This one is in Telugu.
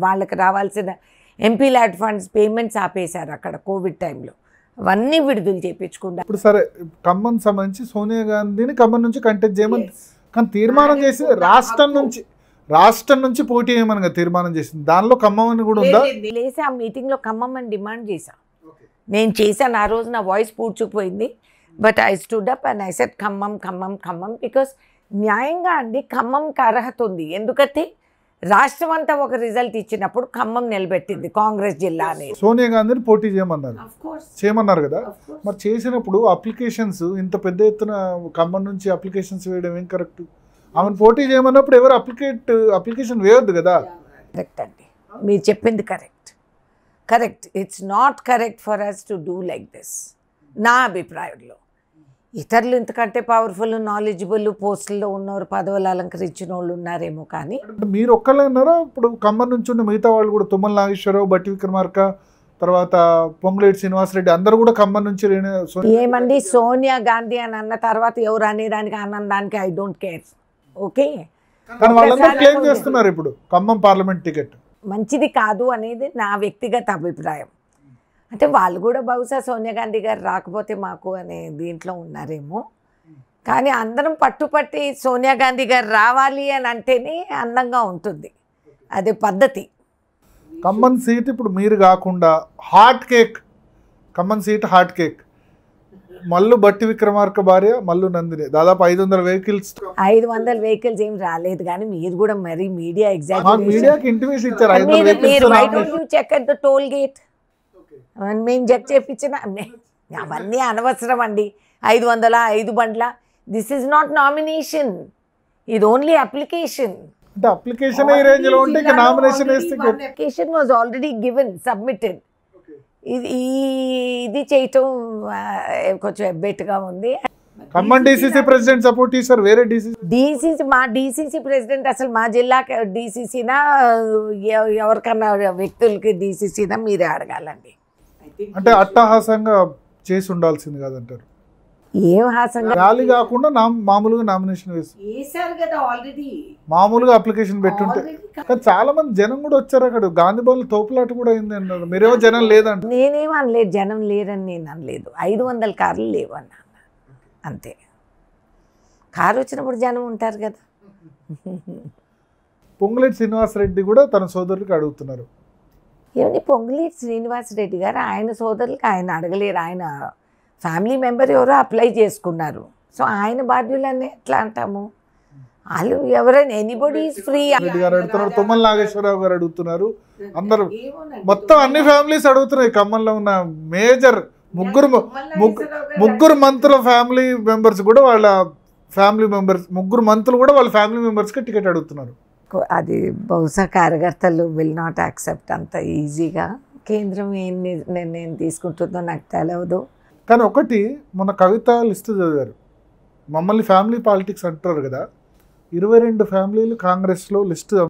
వాళ్ళకి రావాల్సిన ఎంపీ ల్యాడ్ ఫండ్స్ పేమెంట్స్ ఆపేశారు అక్కడ కోవిడ్ టైంలో. అవన్నీ విడుదల చేయించుకుంటా. ఇప్పుడు సరే ఖమ్మం సంబంధించి సోనియా గాంధీని ఖమ్మం నుంచి కంటెస్ట్ చేయమని కానీ తీర్మానం చేసి రాష్ట్రం నుంచి పోటీ చేయమని తీర్మానం చేసింది. దానిలో ఖమ్మం అని కూడా ఉందా? లేసి ఆ మీటింగ్లో ఖమ్మం అని డిమాండ్ చేశాను. నేను చేశాను. ఆ రోజు నా వాయిస్ పూడ్చుకుపోయింది. But I stood up and I said Khammam Khammam Khammam because న్యాయంగా అండి ఖమ్మంకి అర్హత ఉంది. ఎందుకంటే రాష్ట్రం అంతా ఒక రిజల్ట్ ఇచ్చినప్పుడు ఖమ్మం నిలబెట్టింది కాంగ్రెస్ జిల్లా అనేది. సోనియా గాంధీని పోటీ చేయమన్నారు కదా. మరి చేసినప్పుడు అప్లికేషన్స్ ఇంత పెద్ద ఎత్తున ఖమ్మం నుంచి అప్లికేషన్స్ వేయడం ఏం కరెక్ట్? ఆమెను పోటీ చేయమన్నప్పుడు ఎవరు అప్లికేషన్ వేయొద్దు కదా. కరెక్ట్ అండి, మీరు చెప్పింది correct. It's not correct for us to do like this నా అభిప్రాయంలో. ఇతరులు ఇంతకంటే పవర్ఫుల్ నాలెడ్జబుల్ పోస్టుల్లో ఉన్నవారు, పదవులు అలంకరించిన వాళ్ళు ఉన్నారేమో. కానీ మీరు ఒక్కళ్ళే ఉన్నారా? ఇప్పుడు ఖమ్మం నుంచి ఉన్న మిగతా వాళ్ళు కూడా తుమ్మల నాగేశ్వరరావు, బట్టి విక్రమార్క, తర్వాత పొంగులేటి శ్రీనివాసరెడ్డి అందరూ కూడా ఖమ్మం నుంచి. ఏమండి సోనియా గాంధీ అని అన్న తర్వాత ఎవరు అనేదానికి అన్నదానికి ఐ డోంట్ కేర్. ఓకే, కానీ వాళ్ళందరూ క్లెయిమ్ చేస్తున్నారు ఇప్పుడు ఖమ్మం పార్లమెంట్ టికెట్ మంచిది కాదు అనేది నా వ్యక్తిగత అభిప్రాయం. అంటే వాళ్ళు కూడా బహుశా సోనియా గాంధీ గారు రాకపోతే మాకు అనే దీంట్లో ఉన్నారేమో. కానీ అందరం పట్టుపట్టి సోనియా గాంధీ గారు రావాలి అని అంటేనే అందంగా ఉంటుంది, అదే పద్ధతి. ఖమ్మం సీట్ ఇప్పుడు మీరు కాకుండా hot cake, Khammam seat hot cake Mallu బట్టి విక్రమార్క భార్య మల్లు నందిని దాదాపు 500 వెహికల్స్. 500 వెహికల్స్ ఏం రాలేదు. కానీ మీరు కూడా మరి మీడియా మీడియాకి ఇంటిమేషన్ ఇచ్చారు. టోల్ గేట్ మేము చెక్ చేయించిన అవన్నీ అనవసరం అండి. 500 5 బండ్ల, దిస్ ఈజ్ నాట్ నామినేషన్, ఇది ఓన్లీ అప్లికేషన్. అంటే అప్లికేషన్ ఏ రేంజ్ లో ఉంటే నామినేషన్ వేస్తే application was already given submitted. ఇది చేయటం కొంచెం ఎబ్బెట్టుగా ఉంది. ఖమ్మం డీసీసీ ప్రెసిడెంట్ సపోర్ట్ చేశారు. వేరే మా డీసీసీ ప్రెసిడెంట్ అసలు మా జిల్లాకి డీసీసీనా ఎవరికన్నా వ్యక్తులకి డీసీసీనా మీరే అడగాలండి. అంటే అట్టహాసంగా చేసి ఉండాల్సింది కాదంటారు. ఏం హాసంగా ర్యాలీ కాకుండా మామూలుగా నామినేషన్ వేసారు కదా ఆల్రెడీ, మామూలుగా అప్లికేషన్ పెట్టుంటే. కానీ చాలా మంది జనం కూడా వచ్చారు అక్కడ. గాంధీ భవన్ తోపులాట కూడా అయింది అన్నారు. మీరేమో జనం లేదంట. నేనేం అనలేదు, జనం లేరని నేను అనలేదు. 500 కార్లు లేవు అన్నా అంతే. కారు వచ్చినప్పుడు జనం ఉంటారు కదా. పొంగులేటి శ్రీనివాసరెడ్డి కూడా తన సోదరులకు అడుగుతున్నారు. ఏమండి పొంగులేటి శ్రీనివాసరెడ్డి గారు ఆయన సోదరులకు ఆయన అడగలేరు. ఆయన ఫ్యామిలీ మెంబర్ ఎవరో అప్లై చేసుకున్నారు. సో ఆయన బాధ్యులని ఎట్లా అంటాము? వాళ్ళు ఎవరైనా ఎనీబడి ఈజ్ ఫ్రీ. రెడ్డి గారు అడుగుతున్నారు, తుమ్మల నాగేశ్వరరావు గారు అడుగుతున్నారు, అందరూ మొత్తం అన్ని ఫ్యామిలీస్ అడుగుతున్నాయి. ఖమ్మంలో ఉన్న మేజర్ ముగ్గురు మంత్రుల ఫ్యామిలీ మెంబర్స్ కూడా వాళ్ళ ఫ్యామిలీ మెంబర్స్, ముగ్గురు మంత్రులు కూడా వాళ్ళ ఫ్యామిలీ మెంబర్స్కి టికెట్ అడుగుతున్నారు. అది బహుశా కార్యకర్తలు విల్ నాట్ యాక్సెప్ట్ అంత ఈజీగా. కేంద్రం ఏం నిర్ణయం తీసుకుంటుందో నాకు తెలియదు. కానీ ఒకటి మొన్న కవిత లిస్టు చదివారు. మమ్మల్ని ఫ్యామిలీ పాలిటిక్స్ అంటారు కదా. 22 ఫ్యామిలీలు కాంగ్రెస్లో లిస్టు